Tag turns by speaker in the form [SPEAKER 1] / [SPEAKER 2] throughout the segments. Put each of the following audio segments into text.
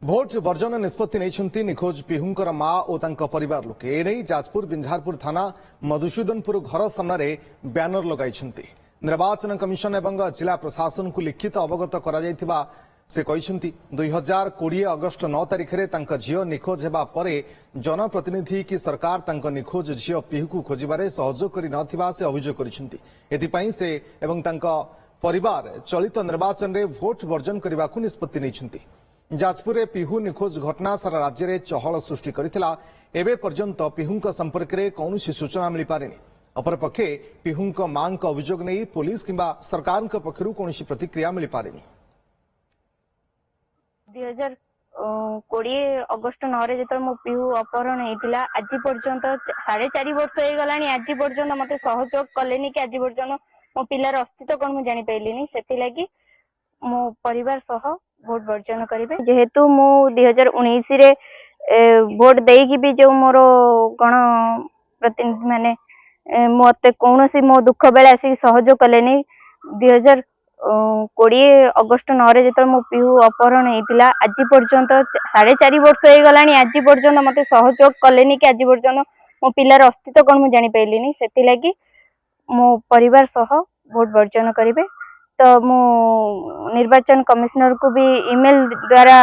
[SPEAKER 1] Vote version निष्पत्ति नहीं निखोज पिहूंकर मां और परिवार लोके एने जाजपुर बिंझारपुर थाना मधुसूदनपुर घर सामने ब्यानर लगाई निर्वाचन कमिशन एवं जिला प्रशासन को लिखित अवगत करा से कहते 2020 अगस्ट 9 तारिख में झील निखोज होगा पर जनप्रतिनिधि की सरकार तांको निखोज झील पिहू को खोजबार सहयोग कर अभियोग कर से एवं परिवार चलित निर्वाचन में भोट वर्जन करने को निष्पत्ति नहीं जाजपुर में पिहू निखोज घटना सारा राज्य में चहल सृष्टि करथिला एबे पर्यंत पिहूंक संपर्क में कौन सूचना मिल पारे अपरपक्षे पिहूंक मां अभियोग नहीं पुलिस किंबा सरकार पक्षर कौन प्रतिक्रिया मिल पारे
[SPEAKER 2] 2020 अगस्ट 9 जो मो पिहू अपहरण होता आज पर्यंत 4.5 वर्ष हो गला आज पर्यंत मत सहयोग कले कि आज पर्यंत मो पिलार अस्तित्व कौन मुझे जानी से मो परिवार सह भोट वर्जन करेंगे जेहेतु मु 2019 रे भोट देकी भी जो मोर गण प्रतिनिधि माने मते कौन मो दुख बेले आसिक सहयोग कले 2020 अगस्ट 9 जो मो पिहू अपहरण होता आज पर्यंत 4.5 वर्ष हो गला आज पर्यंत मत सहयोग कले कि आज पर्यंत मो पिलार अस्तित्व कौन मुझे जानी से मो परिवार सह भोट वर्जन करेंगे तो मु निर्वाचन कमिश्नर को भी ईमेल द्वारा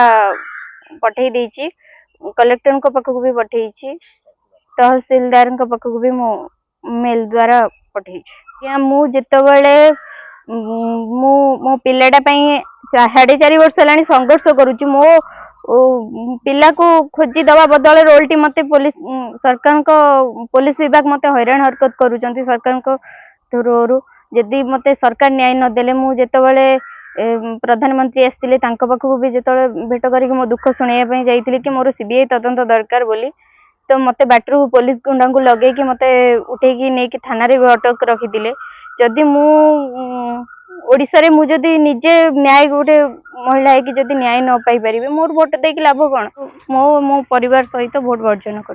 [SPEAKER 2] पठे देछि कलेक्टर को पक्ष को भी पठे तहसीलदार को पक्ष को भी मु मेल द्वारा पठे या मु जेतबेले मो पिलाटा पई 4.5 वर्ष लानी संघर्ष करूची मो पिला को खोजी दवा बदल रोलटी मते पुलिस सरकार को पुलिस विभाग मते हैरान हरकत करूचंती सरकार को थ्रू जदि मते सरकार न्याय न देले मु जेतबेले प्रधानमंत्री आसते पाखक भी जो भेट करके मो दुख शुणा जाइए कि मोर सीबीआई तदंत दरकार बोली तो मते बाटरू पुलिस गुंडा को लगे कि मते उठेकी नहीं कि थाना रे भी अटक रखी जदि मु ओडिसा रे मु जदि निजे न्याय गोटे महिला है कि जदि न्याय न पाई परिबे मोर भोट देकी लाभ कौन मो परिवार सहित भोट वर्जन कर।